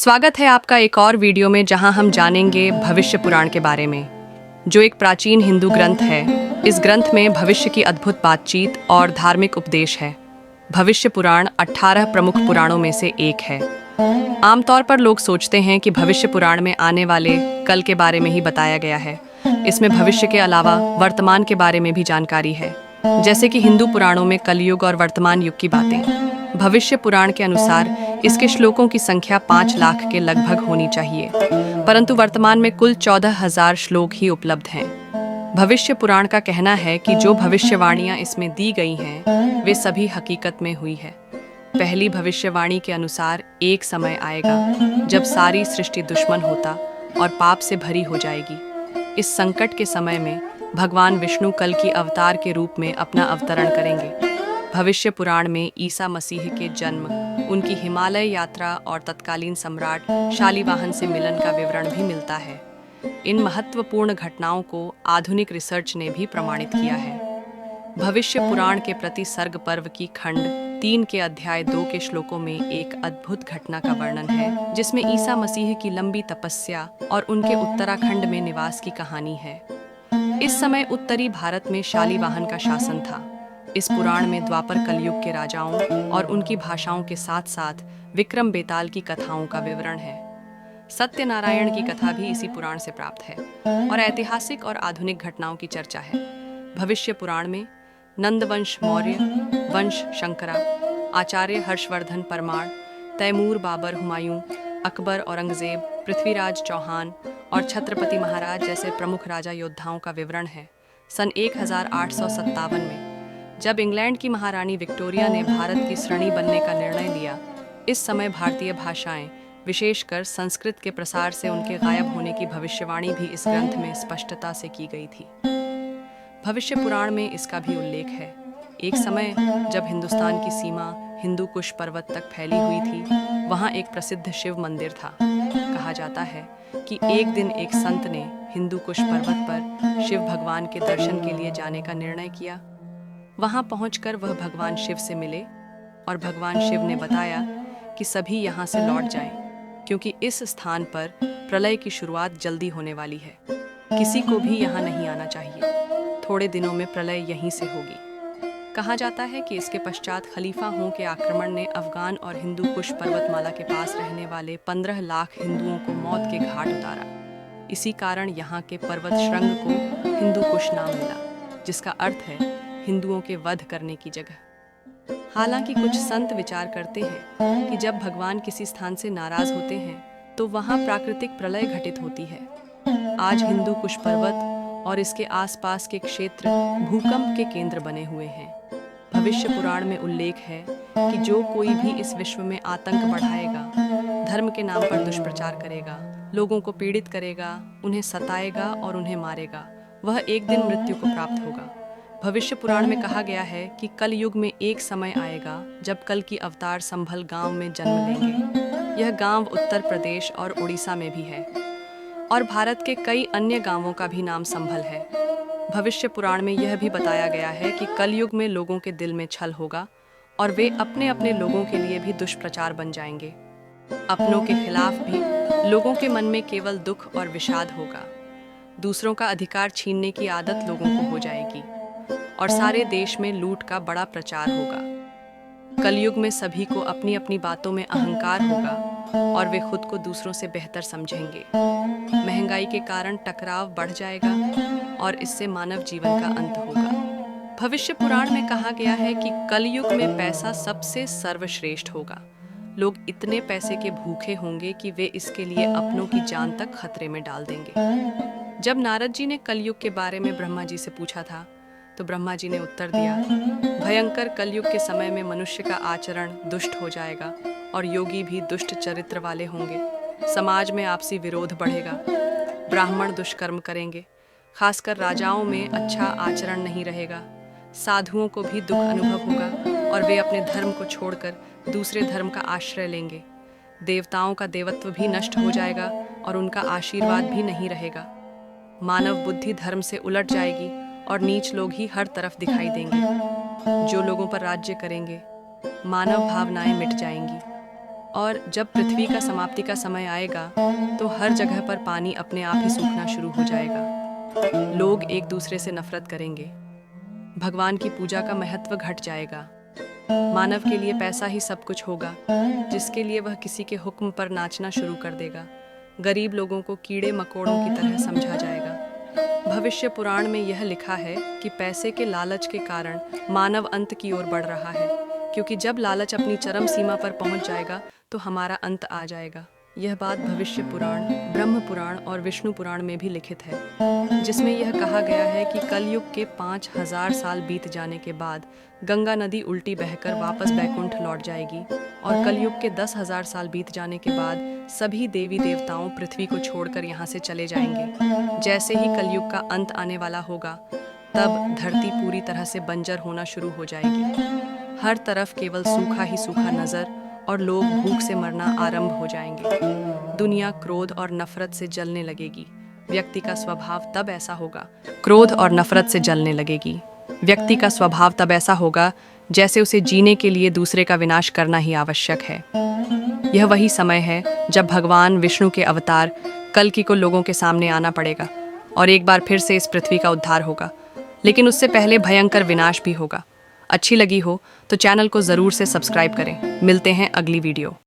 स्वागत है आपका एक और वीडियो में जहां हम जानेंगे भविष्य पुराण के बारे में, जो एक प्राचीन हिंदू ग्रंथ है। इस ग्रंथ में भविष्य की अद्भुत बातचीत और धार्मिक उपदेश है। भविष्य पुराण 18 प्रमुख पुराणों में से एक है। आमतौर पर लोग सोचते हैं कि भविष्य पुराण में आने वाले कल के बारे में ही बताया गया है। इसमें भविष्य के अलावा वर्तमान के बारे में भी जानकारी है, जैसे कि हिंदू पुराणों में कलयुग और वर्तमान युग की बातें। भविष्य पुराण के अनुसार इसके श्लोकों की संख्या 5 लाख के लगभग होनी चाहिए, परंतु वर्तमान में कुल 14,000 श्लोक ही उपलब्ध हैं। भविष्य पुराण का कहना है कि जो भविष्यवाणियां इसमें दी गई हैं, वे सभी हकीकत में हुई है। पहली भविष्यवाणी के अनुसार एक समय आएगा जब सारी सृष्टि दुश्मन होता और पाप से भरी हो जाएगी। इस संकट के समय में भगवान विष्णु कल की अवतार के रूप में अपना अवतरण करेंगे। भविष्य पुराण में ईसा मसीह के जन्म, उनकी हिमालय यात्रा और तत्कालीन सम्राट शालिवाहन से मिलन का विवरण भी मिलता है। इन महत्वपूर्ण घटनाओं को आधुनिक रिसर्च ने भी प्रमाणित किया है। भविष्य पुराण के प्रति सर्ग पर्व की खंड 3 के अध्याय 2 के श्लोकों में एक अद्भुत घटना का वर्णन है, जिसमें ईसा मसीह की लंबी तपस्या और उनके उत्तराखंड में निवास की कहानी है। इस समय उत्तरी भारत में शालिवाहन का शासन था। इस पुराण में द्वापर कलयुग के राजाओं और उनकी भाषाओं के साथ साथ विक्रम बेताल की कथाओं का विवरण है। सत्यनारायण की कथा भी इसी पुराण से प्राप्त है और ऐतिहासिक और आधुनिक घटनाओं की चर्चा है। भविष्य पुराण में नंदवंश मौर्य, वंश शंकरा, आचार्य हर्षवर्धन परमार, तैमूर बाबर हुमायूं, अकबर औरंगजेब, पृथ्वीराज चौहान और छत्रपति महाराज जैसे प्रमुख राजा योद्धाओं का विवरण है। सन 1857 में जब इंग्लैंड की महारानी विक्टोरिया ने भारत की श्रेणी बनने का निर्णय लिया, इस समय भारतीय भाषाएं, विशेषकर संस्कृत के प्रसार से उनके गायब होने की भविष्यवाणी भी इस ग्रंथ में स्पष्टता से की गई थी। भविष्य पुराण में इसका भी उल्लेख है। एक समय जब हिंदुस्तान की सीमा हिंदू कुश पर्वत तक फैली हुई थी, वहाँ एक प्रसिद्ध शिव मंदिर था। कहा जाता है कि एक दिन एक संत ने हिंदू कुश पर्वत पर शिव भगवान के दर्शन के लिए जाने का निर्णय किया। वहां पहुंचकर वह भगवान शिव से मिले और भगवान शिव ने बताया कि सभी यहां से लौट जाएं, क्योंकि इस स्थान पर प्रलय की शुरुआत जल्दी होने वाली है। किसी को भी यहां नहीं आना चाहिए। थोड़े दिनों में प्रलय यहीं से होगी। कहा जाता है कि इसके पश्चात खलीफा हों के आक्रमण ने अफगान और हिंदू कुश पर्वतमाला के पास रहने वाले 15 लाख हिंदुओं को मौत के घाट उतारा। इसी कारण यहाँ के पर्वत श्रृंग को हिंदू कुश नाम मिला, जिसका अर्थ है हिंदुओं के वध करने की जगह। हालांकि कुछ संत विचार करते हैं कि जब भगवान किसी स्थान से नाराज होते हैं तो वहां प्राकृतिक प्रलय घटित होती है। आज हिंदू कुश पर्वत और इसके आसपास के क्षेत्र भूकंप के केंद्र बने हुए हैं। भविष्य पुराण में उल्लेख है कि जो कोई भी इस विश्व में आतंक बढ़ाएगा, धर्म के नाम पर दुष्प्रचार करेगा, लोगों को पीड़ित करेगा, उन्हें सताएगा और उन्हें मारेगा, वह एक दिन मृत्यु को प्राप्त होगा। भविष्य पुराण में कहा गया है कि कल युग में एक समय आएगा जब कल की अवतार संभल गांव में जन्म लेंगे। यह गांव उत्तर प्रदेश और उड़ीसा में भी है और भारत के कई अन्य गांवों का भी नाम संभल है। भविष्य पुराण में यह भी बताया गया है कि कल युग में लोगों के दिल में छल होगा और वे अपने अपने लोगों के लिए भी दुष्प्रचार बन जाएंगे। अपनों के खिलाफ भी लोगों के मन में केवल दुख और विषाद होगा। दूसरों का अधिकार छीनने की आदत लोगों को हो जाएगी और सारे देश में लूट का बड़ा प्रचार होगा। कलयुग में सभी को अपनी अपनी बातों में अहंकार होगा और वे खुद को दूसरों से बेहतर समझेंगे। महंगाई के कारण टकराव बढ़ जाएगा और इससे मानव जीवन का अंत होगा। भविष्य पुराण में कहा गया है कि कलयुग में पैसा सबसे सर्वश्रेष्ठ होगा। लोग इतने पैसे के भूखे होंगे कि वे इसके लिए अपनों की जान तक खतरे में डाल देंगे। जब नारद जी ने कलयुग के बारे में ब्रह्मा जी से पूछा था, तो ब्रह्मा जी ने उत्तर दिया, भयंकर कलयुग के समय में मनुष्य का आचरण दुष्ट हो जाएगा और योगी भी दुष्ट चरित्र वाले होंगे। समाज में आपसी विरोध बढ़ेगा, ब्राह्मण दुष्कर्म करेंगे, खासकर राजाओं में अच्छा आचरण नहीं रहेगा। साधुओं को भी दुख अनुभव होगा और वे अपने धर्म को छोड़कर दूसरे धर्म का आश्रय लेंगे। देवताओं का देवत्व भी नष्ट हो जाएगा और उनका आशीर्वाद भी नहीं रहेगा। मानव बुद्धि धर्म से उलट जाएगी और नीच लोग ही हर तरफ दिखाई देंगे। जो लोगों पर राज्य करेंगे, मानव भावनाएं मिट जाएंगी और जब पृथ्वी का समाप्ति का समय आएगा तो हर जगह पर पानी अपने आप ही सूखना शुरू हो जाएगा। लोग एक दूसरे से नफरत करेंगे। भगवान की पूजा का महत्व घट जाएगा। मानव के लिए पैसा ही सब कुछ होगा, जिसके लिए वह किसी के हुक्म पर नाचना शुरू कर देगा। गरीब लोगों को कीड़े मकोड़ों की तरह समझा जाएगा। भविष्य पुराण में यह लिखा है कि पैसे के लालच के कारण मानव अंत की ओर बढ़ रहा है, क्योंकि जब लालच अपनी चरम सीमा पर पहुंच जाएगा तो हमारा अंत आ जाएगा। यह बात भविष्य पुराण, ब्रह्म पुराण और विष्णु पुराण में भी लिखित है, जिसमें यह कहा गया है कि कलयुग के 5000 साल बीत जाने के बाद गंगा नदी उल्टी बहकर वापस बैकुंठ लौट जाएगी और कलयुग के 10,000 साल बीत जाने के बाद सभी देवी देवताओं पृथ्वी को छोड़कर यहाँ से चले जाएंगे। जैसे ही कलयुग का अंत आने वाला होगा, तब धरती पूरी तरह से बंजर होना शुरू हो जाएगी। हर तरफ केवल सूखा ही सूखा नजर और लोग भूख से मरना आरंभ हो जाएंगे। दुनिया क्रोध और नफरत से जलने लगेगी। व्यक्ति का स्वभाव तब ऐसा होगा, क्रोध और नफरत से जलने लगेगी। व्यक्ति का स्वभाव तब ऐसा होगा जैसे उसे जीने के लिए दूसरे का विनाश करना ही आवश्यक है। यह वही समय है जब भगवान विष्णु के अवतार कल्कि को लोगों के सामने आना पड़ेगा और एक बार फिर से इस पृथ्वी का उद्धार होगा। लेकिन उससे पहले भयंकर विनाश भी होगा। अच्छी लगी हो तो चैनल को ज़रूर से सब्सक्राइब करें। मिलते हैं अगली वीडियो।